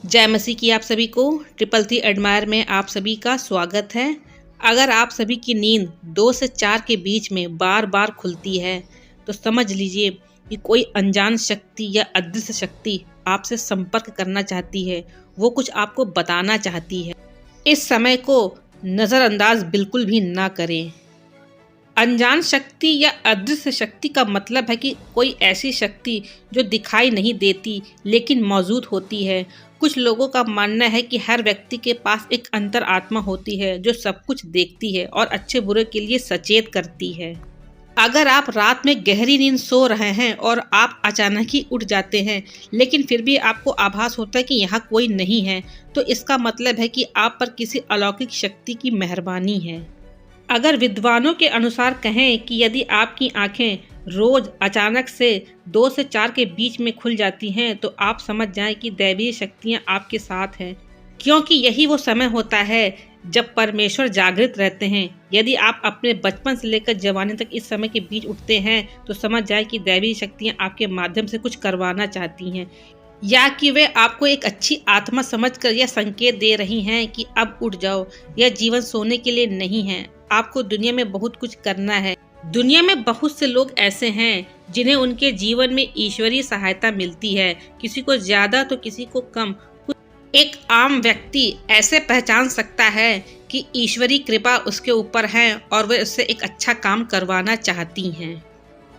जय मसीह की आप सभी को ट्रिपल थ्री एडमायर में आप सभी का स्वागत है। अगर आप सभी की नींद 2 से 4 के बीच में बार बार खुलती है तो समझ लीजिए कि कोई अनजान शक्ति या अदृश्य शक्ति आपसे संपर्क करना चाहती है। वो कुछ आपको बताना चाहती है। इस समय को नज़रअंदाज बिल्कुल भी ना करें। अनजान शक्ति या अदृश्य शक्ति का मतलब है कि कोई ऐसी शक्ति जो दिखाई नहीं देती लेकिन मौजूद होती है। कुछ लोगों का मानना है कि हर व्यक्ति के पास एक अंतर आत्मा होती है जो सब कुछ देखती है और अच्छे बुरे के लिए सचेत करती है। अगर आप रात में गहरी नींद सो रहे हैं और आप अचानक ही उठ जाते हैं लेकिन फिर भी आपको आभास होता है कि यहाँ कोई नहीं है, तो इसका मतलब है कि आप पर किसी अलौकिक शक्ति की मेहरबानी है। अगर विद्वानों के अनुसार कहें कि यदि आपकी आंखें रोज अचानक से 2 से 4 के बीच में खुल जाती हैं तो आप समझ जाएं कि दैवीय शक्तियां आपके साथ हैं, क्योंकि यही वो समय होता है जब परमेश्वर जागृत रहते हैं। यदि आप अपने बचपन से लेकर जवानी तक इस समय के बीच उठते हैं तो समझ जाए कि दैवीय शक्तियां आपके माध्यम से कुछ करवाना चाहती हैं, या कि वे आपको एक अच्छी आत्मा समझकर यह संकेत दे रही हैं कि अब उठ जाओ, यह जीवन सोने के लिए नहीं है। आपको दुनिया में बहुत कुछ करना है। दुनिया में बहुत से लोग ऐसे हैं जिन्हें उनके जीवन में ईश्वरीय सहायता मिलती है, किसी को ज्यादा तो किसी को कम। एक आम व्यक्ति ऐसे पहचान सकता है कि ईश्वरीय कृपा उसके ऊपर है और वे उससे एक अच्छा काम करवाना चाहती हैं।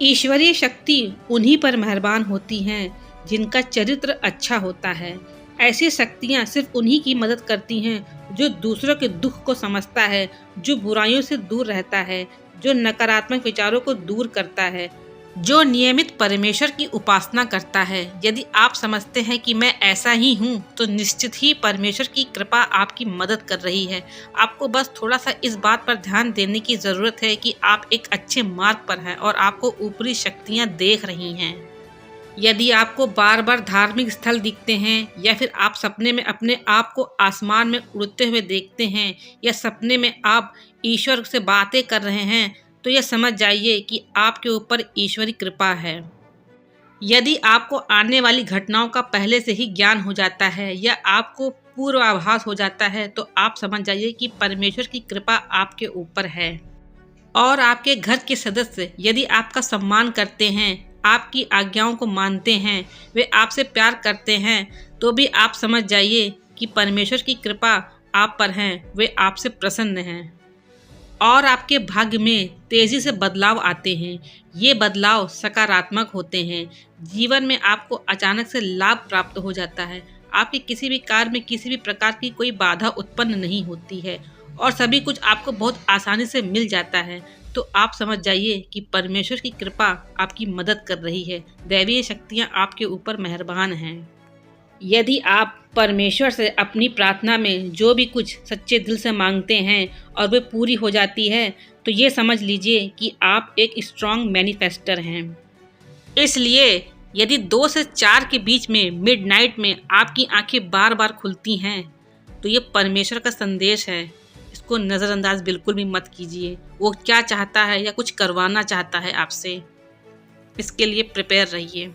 ईश्वरीय शक्ति उन्हीं पर मेहरबान होती हैं जिनका चरित्र अच्छा होता है। ऐसी शक्तियाँ सिर्फ उन्हीं की मदद करती हैं जो दूसरों के दुख को समझता है, जो बुराइयों से दूर रहता है, जो नकारात्मक विचारों को दूर करता है, जो नियमित परमेश्वर की उपासना करता है। यदि आप समझते हैं कि मैं ऐसा ही हूँ तो निश्चित ही परमेश्वर की कृपा आपकी मदद कर रही है। आपको बस थोड़ा सा इस बात पर ध्यान देने की ज़रूरत है कि आप एक अच्छे मार्ग पर हैं और आपको ऊपरी शक्तियाँ देख रही हैं। यदि आपको बार बार धार्मिक स्थल दिखते हैं या फिर आप सपने में अपने आप को आसमान में उड़ते हुए देखते हैं या सपने में आप ईश्वर से बातें कर रहे हैं, तो यह समझ जाइए कि आपके ऊपर ईश्वरी कृपा है। यदि आपको आने वाली घटनाओं का पहले से ही ज्ञान हो जाता है या आपको पूर्वाभास हो जाता है तो आप समझ जाइए कि परमेश्वर की कृपा आपके ऊपर है। और आपके घर के सदस्य यदि आपका सम्मान करते हैं, आपकी आज्ञाओं को मानते हैं, वे आपसे प्यार करते हैं, तो भी आप समझ जाइए कि परमेश्वर की कृपा आप पर है, वे आपसे प्रसन्न हैं। और आपके भाग्य में तेजी से बदलाव आते हैं। ये बदलाव सकारात्मक होते हैं। जीवन में आपको अचानक से लाभ प्राप्त हो जाता है। आपके किसी भी कार्य में किसी भी प्रकार की कोई बाधा उत्पन्न नहीं होती है और सभी कुछ आपको बहुत आसानी से मिल जाता है। तो आप समझ जाइए कि परमेश्वर की कृपा आपकी मदद कर रही है। दैवीय शक्तियाँ आपके ऊपर मेहरबान हैं। यदि आप परमेश्वर से अपनी प्रार्थना में जो भी कुछ सच्चे दिल से मांगते हैं और वे पूरी हो जाती है, तो ये समझ लीजिए कि आप एक स्ट्रॉन्ग मैनिफेस्टर हैं। इसलिए यदि 2 से 4 के बीच में मिडनाइट में आपकी आंखें बार बार खुलती हैं, तो ये परमेश्वर का संदेश है। इसको नज़रअंदाज बिल्कुल भी मत कीजिए। वो क्या चाहता है या कुछ करवाना चाहता है आपसे, इसके लिए प्रिपेयर रहिए।